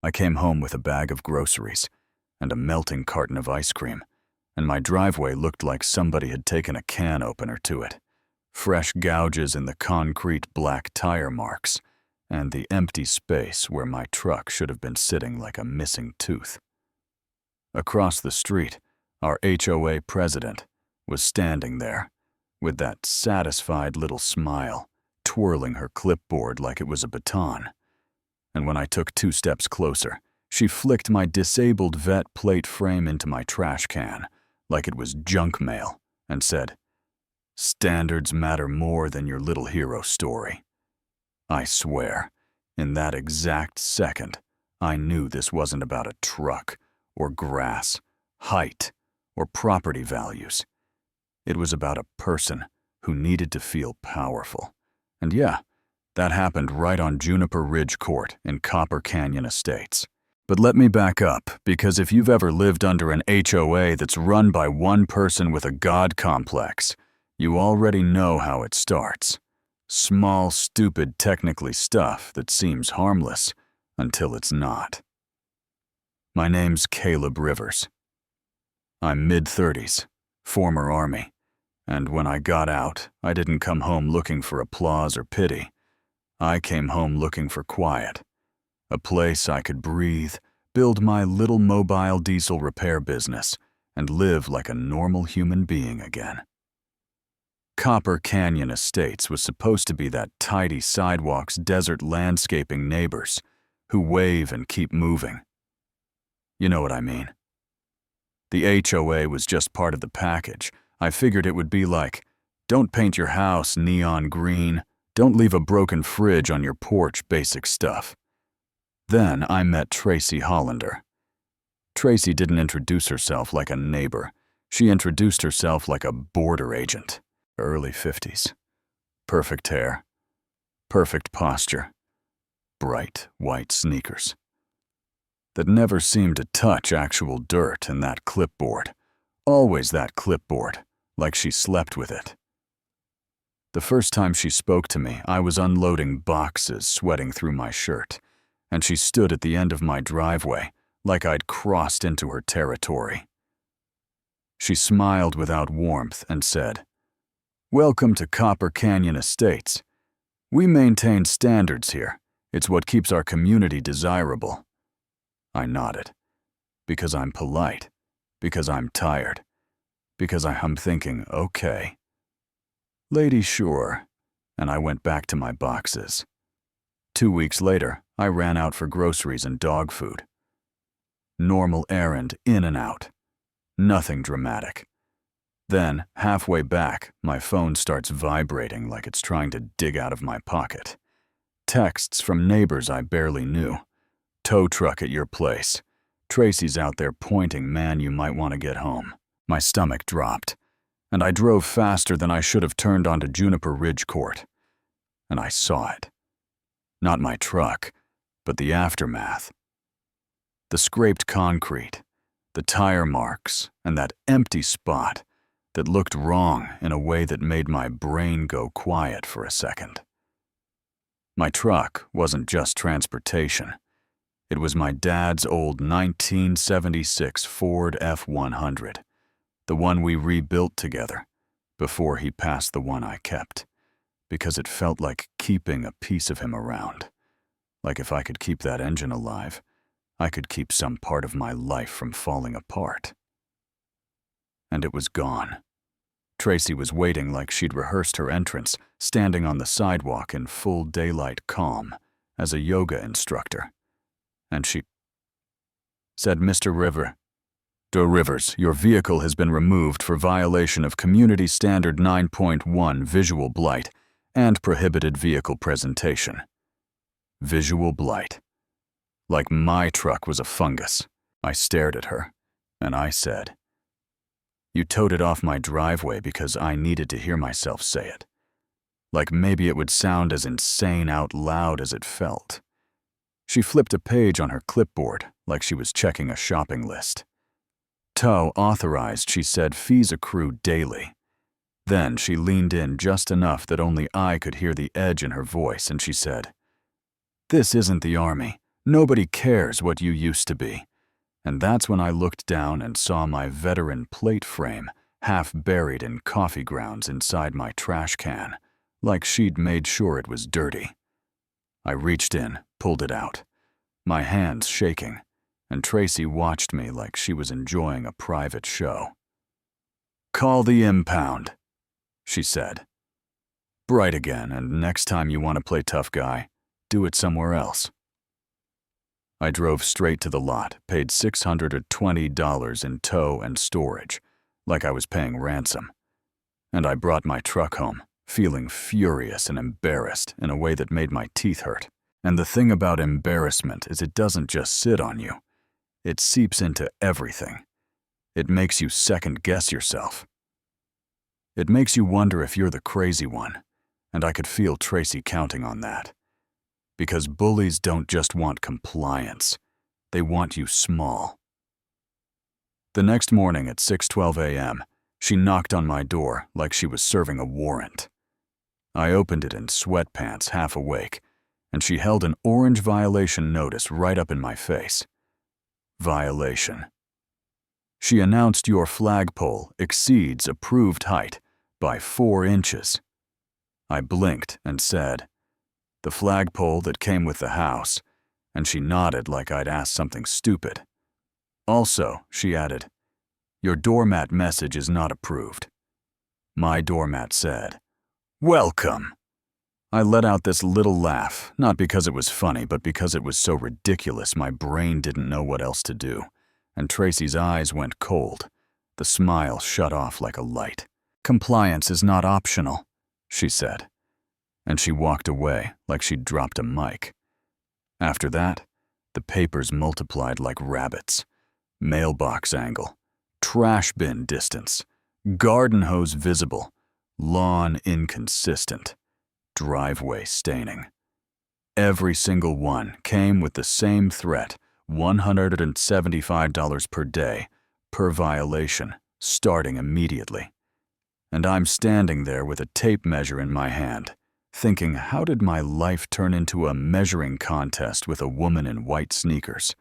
I came home with a bag of groceries and a melting carton of ice cream, and my driveway looked like somebody had taken a can opener to it. Fresh gouges in the concrete, black tire marks, and the empty space where my truck should have been sitting like a missing tooth. Across the street, our HOA president was standing there, with that satisfied little smile, twirling her clipboard like it was a baton. And when I took 2 steps closer, she flicked my disabled vet plate frame into my trash can like it was junk mail and said, "Standards matter more than your little hero story." I swear, in that exact second, I knew this wasn't about a truck or grass, height, or property values. It was about a person who needed to feel powerful. And yeah, that happened right on Juniper Ridge Court in Copper Canyon Estates. But let me back up, because if you've ever lived under an HOA that's run by one person with a god complex, you already know how it starts. Small, stupid, technically stuff that seems harmless until it's not. My name's Caleb Rivers. I'm mid-30s, former Army, and when I got out, I didn't come home looking for applause or pity. I came home looking for quiet, a place I could breathe, build my little mobile diesel repair business, and live like a normal human being again. Copper Canyon Estates was supposed to be that tidy sidewalks, desert landscaping neighbors who wave and keep moving. You know what I mean. The HOA was just part of the package. I figured it would be like, don't paint your house neon green, don't leave a broken fridge on your porch, basic stuff. Then I met Tracy Hollander. Tracy didn't introduce herself like a neighbor. She introduced herself like a border agent. Early 50s. Perfect hair. Perfect posture. Bright white sneakers that never seemed to touch actual dirt in that clipboard. Always that clipboard, like she slept with it. The first time she spoke to me, I was unloading boxes, sweating through my shirt, and she stood at the end of my driveway like I'd crossed into her territory. She smiled without warmth and said, "Welcome to Copper Canyon Estates. We maintain standards here. It's what keeps our community desirable." I nodded, because I'm polite, because I'm tired, because I'm thinking, okay. Lady, sure, and I went back to my boxes. 2 weeks later, I ran out for groceries and dog food. Normal errand, in and out. Nothing dramatic. Then, halfway back, my phone starts vibrating like it's trying to dig out of my pocket. Texts from neighbors I barely knew. "Tow truck at your place. Tracy's out there pointing, man, you might want to get home." My stomach dropped, and I drove faster than I should have turned onto Juniper Ridge Court. And I saw it. Not my truck, but the aftermath. The scraped concrete, the tire marks, and that empty spot that looked wrong in a way that made my brain go quiet for a second. My truck wasn't just transportation. It was my dad's old 1976 Ford F-100, the one we rebuilt together before he passed the one I kept, because it felt like keeping a piece of him around. Like if I could keep that engine alive, I could keep some part of my life from falling apart. And it was gone. Tracy was waiting like she'd rehearsed her entrance, standing on the sidewalk in full daylight calm as a yoga instructor. And she said, "Mr. Rivers, your vehicle has been removed for violation of Community Standard 9.1 visual blight and prohibited vehicle presentation." Visual blight. Like my truck was a fungus. I stared at her, and I said, "You towed it off my driveway because I needed to hear myself say it. Like maybe it would sound as insane out loud as it felt." She flipped a page on her clipboard like she was checking a shopping list. "Tow authorized," she said, "fees accrue daily." Then she leaned in just enough that only I could hear the edge in her voice, and she said, "This isn't the Army. Nobody cares what you used to be. And that's when I looked down and saw my veteran plate frame half buried in coffee grounds inside my trash can, like she'd made sure it was dirty. I reached in, pulled it out, my hands shaking, and Tracy watched me like she was enjoying a private show. "Call the impound," she said. "Bright again, and next time you want to play tough guy, do it somewhere else." I drove straight to the lot, paid $620 in tow and storage, like I was paying ransom. And I brought my truck home, feeling furious and embarrassed in a way that made my teeth hurt. And the thing about embarrassment is it doesn't just sit on you. It seeps into everything. It makes you second-guess yourself. It makes you wonder if you're the crazy one, and I could feel Tracy counting on that. Because bullies don't just want compliance, they want you small. The next morning at 6:12 a.m., she knocked on my door like she was serving a warrant. I opened it in sweatpants, half awake, and she held an orange violation notice right up in my face. Violation. She announced your flagpole exceeds approved height by 4 inches. I blinked and said, "The flagpole that came with the house," and she nodded like I'd asked something stupid. "Also," she added, "your doormat message is not approved." My doormat said, "Welcome." I let out this little laugh, not because it was funny, but because it was so ridiculous my brain didn't know what else to do, and Tracy's eyes went cold. The smile shut off like a light. "Compliance is not optional," she said, and she walked away like she'd dropped a mic. After that, the papers multiplied like rabbits. Mailbox angle, trash bin distance, garden hose visible, lawn inconsistent, driveway staining. Every single one came with the same threat, $175 per day, per violation, starting immediately. And I'm standing there with a tape measure in my hand, thinking, how did my life turn into a measuring contest with a woman in white sneakers?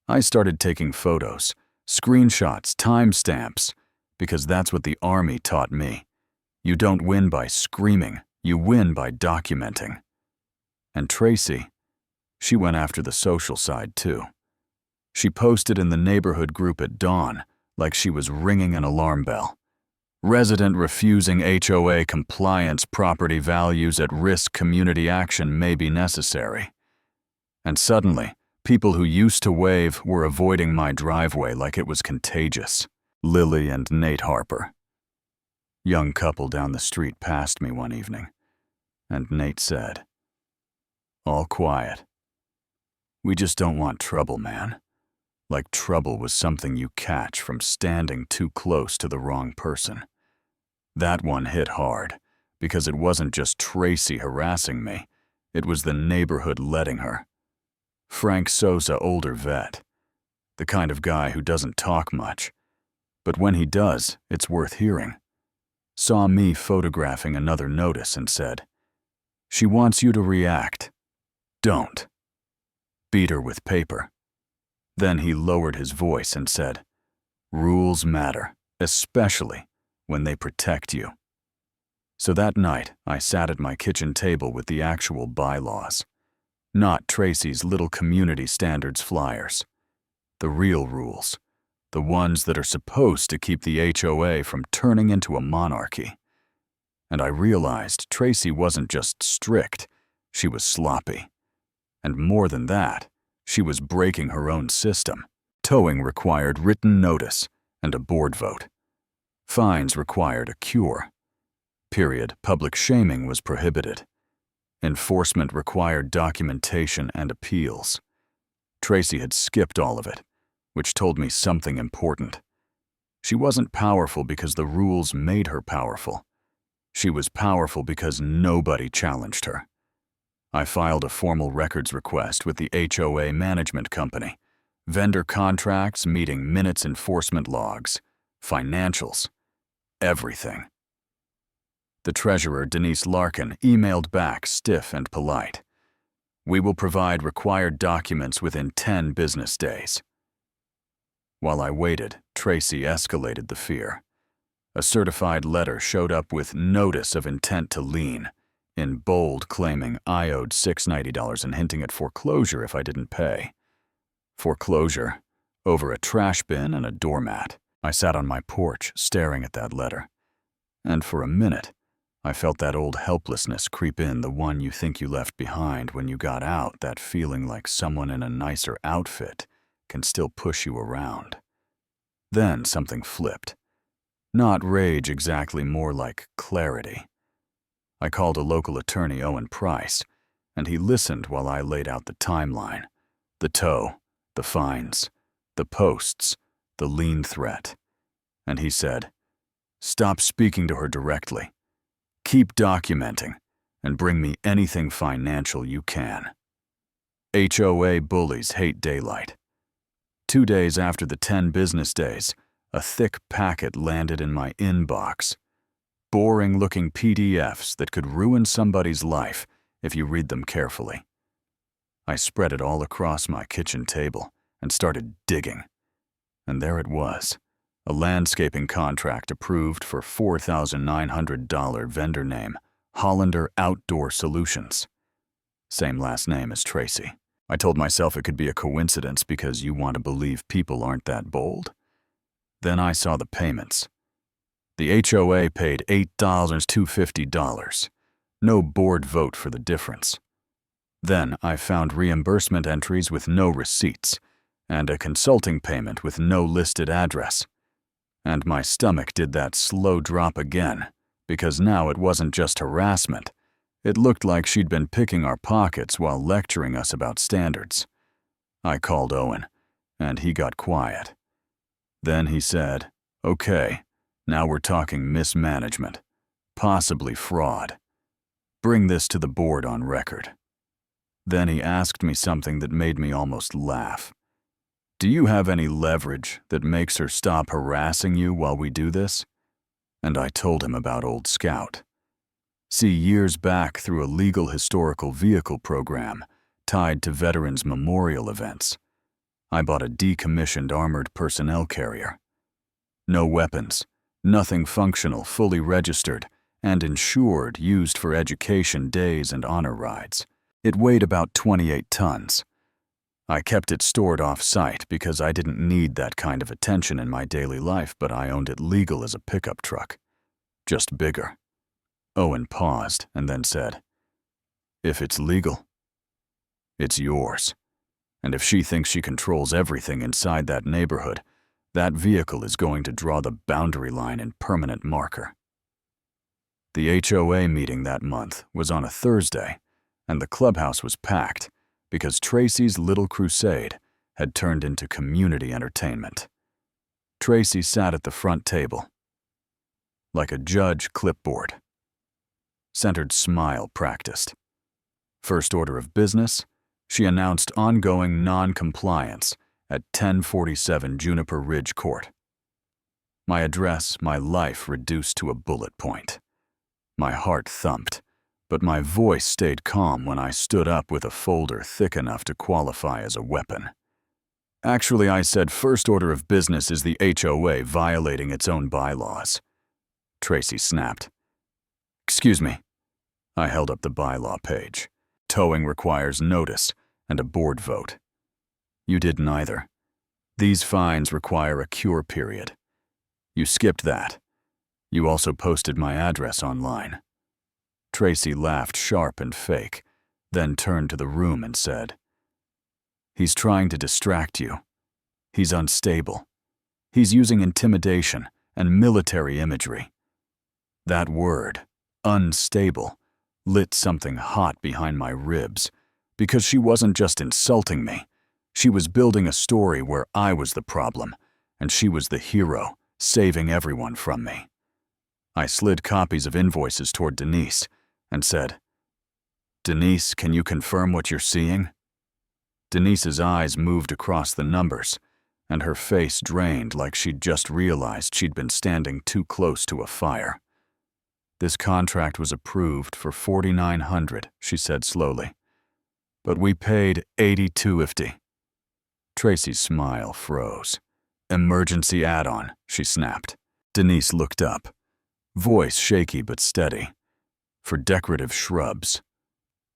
I started taking photos, screenshots, timestamps, because that's what the Army taught me. You don't win by screaming, you win by documenting. And Tracy, she went after the social side too. She posted in the neighborhood group at dawn like she was ringing an alarm bell. "Resident refusing HOA compliance, property values at risk, community action may be necessary." And suddenly, people who used to wave were avoiding my driveway like it was contagious. Lily and Nate Harper. Young couple down the street passed me one evening, and Nate said, "All quiet. We just don't want trouble, man." Like trouble was something you catch from standing too close to the wrong person. That one hit hard, because it wasn't just Tracy harassing me, it was the neighborhood letting her. Frank Sosa, older vet, the kind of guy who doesn't talk much, but when he does, it's worth hearing. Saw me photographing another notice and said, "She wants you to react. Don't. Beat her with paper." Then he lowered his voice and said, "Rules matter, especially when they protect you." So that night, I sat at my kitchen table with the actual bylaws, not Tracy's little community standards flyers. The real rules, the ones that are supposed to keep the HOA from turning into a monarchy. And I realized Tracy wasn't just strict, she was sloppy. And more than that, she was breaking her own system. Towing required written notice and a board vote. Fines required a cure. Public shaming was prohibited. Enforcement required documentation and appeals. Tracy had skipped all of it, which told me something important. She wasn't powerful because the rules made her powerful. She was powerful because nobody challenged her. I filed a formal records request with the HOA management company, vendor contracts, meeting minutes, enforcement logs, financials, everything. The treasurer, Denise Larkin, emailed back stiff and polite. We will provide required documents within 10 business days. While I waited, Tracy escalated the fear. A certified letter showed up with notice of intent to lien, in bold claiming I owed $690 and hinting at foreclosure if I didn't pay. Foreclosure, over a trash bin and a doormat. I sat on my porch staring at that letter. And for a minute, I felt that old helplessness creep in, the one you think you left behind when you got out, that feeling like someone in a nicer outfit can still push you around. Then something flipped. Not rage exactly, more like clarity. I called a local attorney, Owen Price, and he listened while I laid out the timeline. The tow, the fines, the posts, the lien threat. And he said, "Stop speaking to her directly. Keep documenting, and bring me anything financial you can." HOA bullies hate daylight. 2 days after the 10 business days, a thick packet landed in my inbox. Boring-looking PDFs that could ruin somebody's life if you read them carefully. I spread it all across my kitchen table and started digging. And there it was, a landscaping contract approved for $4,900, vendor name, Hollander Outdoor Solutions. Same last name as Tracy. I told myself it could be a coincidence because you want to believe people aren't that bold. Then I saw the payments. The HOA paid $8,250. No board vote for the difference. Then I found reimbursement entries with no receipts, and a consulting payment with no listed address. And my stomach did that slow drop again, because now it wasn't just harassment. It looked like she'd been picking our pockets while lecturing us about standards. I called Owen, and he got quiet. Then he said, "Okay, now we're talking mismanagement, possibly fraud. Bring this to the board on record." Then he asked me something that made me almost laugh. "Do you have any leverage that makes her stop harassing you while we do this?" And I told him about Old Scout. See, years back through a legal historical vehicle program tied to veterans' memorial events, I bought a decommissioned armored personnel carrier. No weapons, nothing functional, fully registered, and insured, used for education days and honor rides. It weighed about 28 tons. I kept it stored off-site because I didn't need that kind of attention in my daily life, but I owned it legal as a pickup truck. Just bigger. Owen paused and then said, "If it's legal, it's yours. And if she thinks she controls everything inside that neighborhood, that vehicle is going to draw the boundary line in permanent marker." The HOA meeting that month was on a Thursday, and the clubhouse was packed because Tracy's little crusade had turned into community entertainment. Tracy sat at the front table, like a judge clipboard. Centered smile practiced. First order of business, she announced ongoing non-compliance at 1047 Juniper Ridge Court. My address, my life reduced to a bullet point. My heart thumped, but my voice stayed calm when I stood up with a folder thick enough to qualify as a weapon. Actually, I said first order of business is the HOA violating its own bylaws. Tracy snapped. "Excuse me." I held up the bylaw page. Towing requires notice and a board vote. You did neither. These fines require a cure period. You skipped that. You also posted my address online. Tracy laughed sharp and fake, then turned to the room and said, "He's trying to distract you. He's unstable. He's using intimidation and military imagery." That word, unstable, lit something hot behind my ribs, because she wasn't just insulting me. She was building a story where I was the problem, and she was the hero, saving everyone from me. I slid copies of invoices toward Denise and said, "Denise, can you confirm what you're seeing?" Denise's eyes moved across the numbers, and her face drained like she'd just realized she'd been standing too close to a fire. "This contract was approved for $4,900, she said slowly. But we paid $82.50. Tracy's smile froze. Emergency add-on, she snapped. Denise looked up, voice shaky but steady. For decorative shrubs.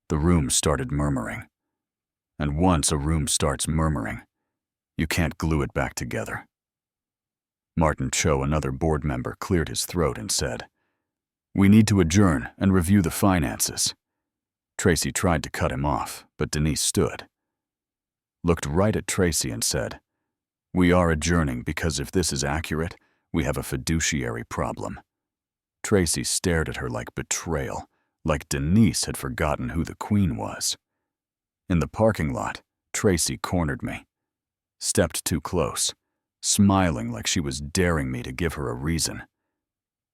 The room started murmuring. And once a room starts murmuring, you can't glue it back together. Martin Cho, another board member, cleared his throat and said, "We need to adjourn and review the finances." Tracy tried to cut him off, but Denise stood, looked right at Tracy and said, "We are adjourning because if this is accurate, we have a fiduciary problem." Tracy stared at her like betrayal, like Denise had forgotten who the queen was. In the parking lot, Tracy cornered me, stepped too close, smiling like she was daring me to give her a reason.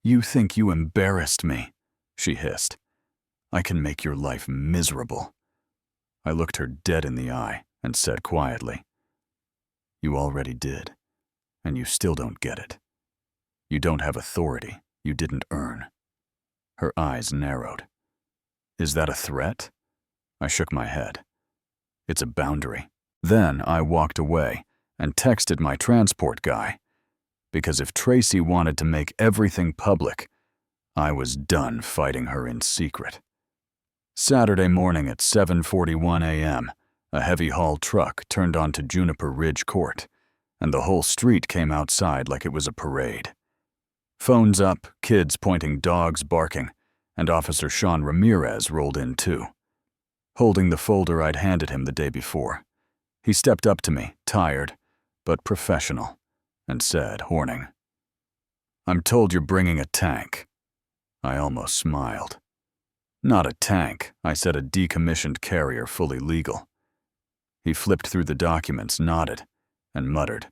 "You think you embarrassed me," she hissed. "I can make your life miserable." I looked her dead in the eye and said quietly, "You already did, and you still don't get it. You don't have authority you didn't earn." Her eyes narrowed. "Is that a threat?" I shook my head. "It's a boundary." Then I walked away and texted my transport guy, because if Tracy wanted to make everything public, I was done fighting her in secret. Saturday morning at 7:41 a.m., a heavy haul truck turned onto Juniper Ridge Court, and the whole street came outside like it was a parade. Phones up, kids pointing, dogs barking, and Officer Sean Ramirez rolled in too, holding the folder I'd handed him the day before. He stepped up to me, tired, but professional, and said, horning, "I'm told you're bringing a tank." I almost smiled. "Not a tank," I said, "a decommissioned carrier fully legal." He flipped through the documents, nodded, and muttered,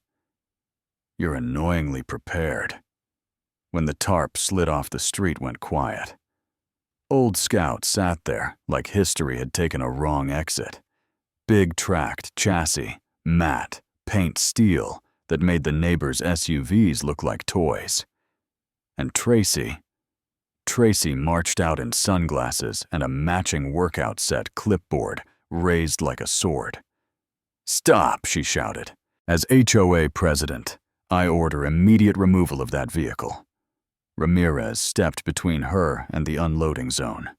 "You're annoyingly prepared." When the tarp slid off, the street went quiet. Old Scout sat there like history had taken a wrong exit. Big tracked chassis, matte, paint steel that made the neighbors' SUVs look like toys. And Tracy marched out in sunglasses and a matching workout set clipboard raised like a sword. "Stop," she shouted. "As HOA president, I order immediate removal of that vehicle." Ramirez stepped between her and the unloading zone.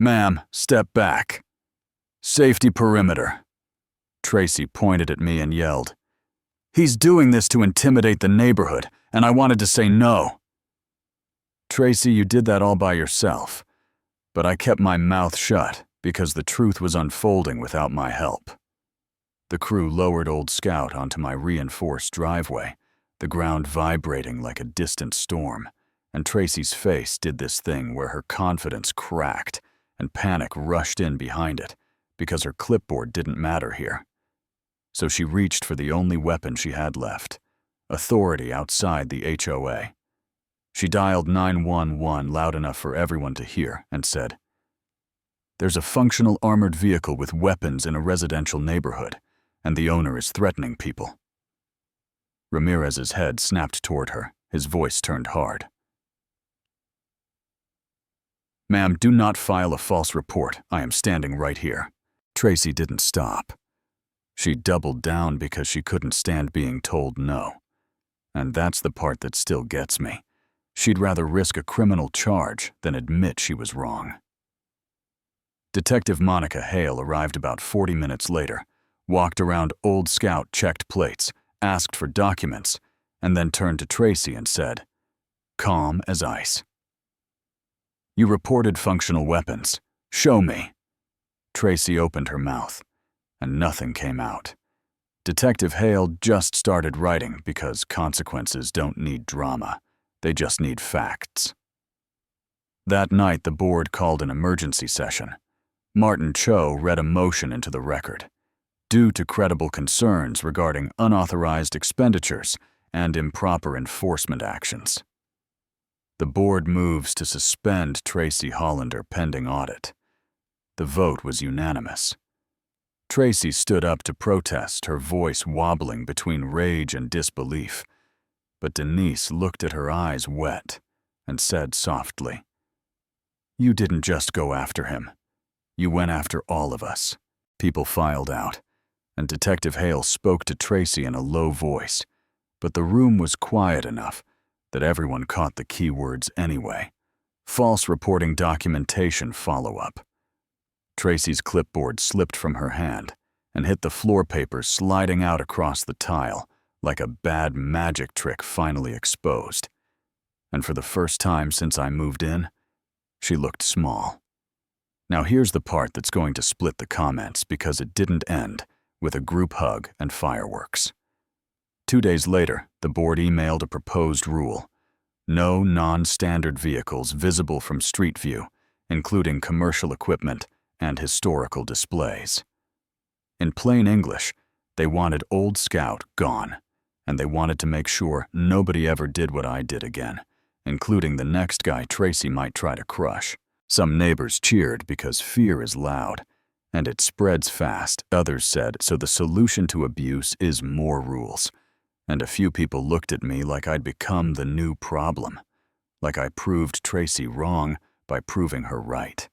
"Ma'am, step back. Safety perimeter." Tracy pointed at me and yelled, "He's doing this to intimidate the neighborhood, and I wanted to say no." "Tracy, you did that all by yourself, but I kept my mouth shut because the truth was unfolding without my help." The crew lowered Old Scout onto my reinforced driveway, the ground vibrating like a distant storm, and Tracy's face did this thing where her confidence cracked and panic rushed in behind it because her clipboard didn't matter here. So she reached for the only weapon she had left, authority outside the HOA. She dialed 911 loud enough for everyone to hear and said, "There's a functional armored vehicle with weapons in a residential neighborhood, and the owner is threatening people." Ramirez's head snapped toward her, his voice turned hard. "Ma'am, do not file a false report. I am standing right here." Tracy didn't stop. She doubled down because she couldn't stand being told no. And that's the part that still gets me. She'd rather risk a criminal charge than admit she was wrong. Detective Monica Hale arrived about 40 minutes later, walked around Old Scout, checked plates, asked for documents, and then turned to Tracy and said, calm as ice, "You reported functional weapons. Show me." Tracy opened her mouth, and nothing came out. Detective Hale just started writing because consequences don't need drama. They just need facts. That night, the board called an emergency session. Martin Cho read a motion into the record. Due to credible concerns regarding unauthorized expenditures and improper enforcement actions. The board moves to suspend Tracy Hollander pending audit. The vote was unanimous. Tracy stood up to protest, her voice wobbling between rage and disbelief. But Denise looked at her eyes wet and said softly, "You didn't just go after him. You went after all of us. People filed out, and Detective Hale spoke to Tracy in a low voice, but the room was quiet enough that everyone caught the key words anyway. False reporting documentation follow-up. Tracy's clipboard slipped from her hand and hit the floor paper, sliding out across the tile like a bad magic trick finally exposed. And for the first time since I moved in, she looked small. Now here's the part that's going to split the comments, because it didn't end with a group hug and fireworks. 2 days later, the board emailed a proposed rule: no non-standard vehicles visible from street view, including commercial equipment and historical displays. In plain English, they wanted Old Scout gone, and they wanted to make sure nobody ever did what I did again, including the next guy Tracy might try to crush. Some neighbors cheered because fear is loud, and it spreads fast. Others said, so the solution to abuse is more rules. And a few people looked at me like I'd become the new problem, like I proved Tracy wrong by proving her right.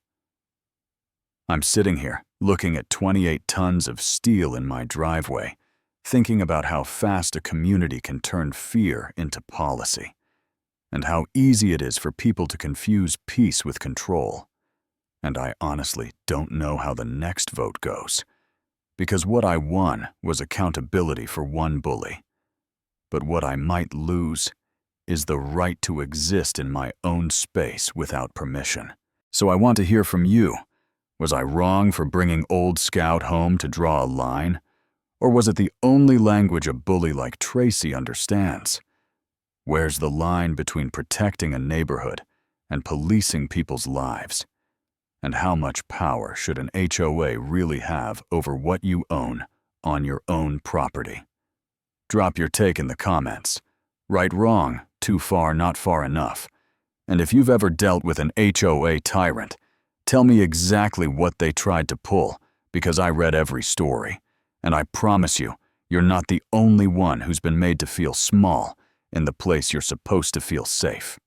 I'm sitting here, looking at 28 tons of steel in my driveway, thinking about how fast a community can turn fear into policy, and how easy it is for people to confuse peace with control. And I honestly don't know how the next vote goes, because what I won was accountability for one bully. But what I might lose is the right to exist in my own space without permission. So I want to hear from you. Was I wrong for bringing Old Scout home to draw a line? Or was it the only language a bully like Tracy understands? Where's the line between protecting a neighborhood and policing people's lives? And how much power should an HOA really have over what you own on your own property? Drop your take in the comments. Right, wrong, too far, not far enough. And if you've ever dealt with an HOA tyrant, tell me exactly what they tried to pull, because I read every story. And I promise you, you're not the only one who's been made to feel small in the place you're supposed to feel safe.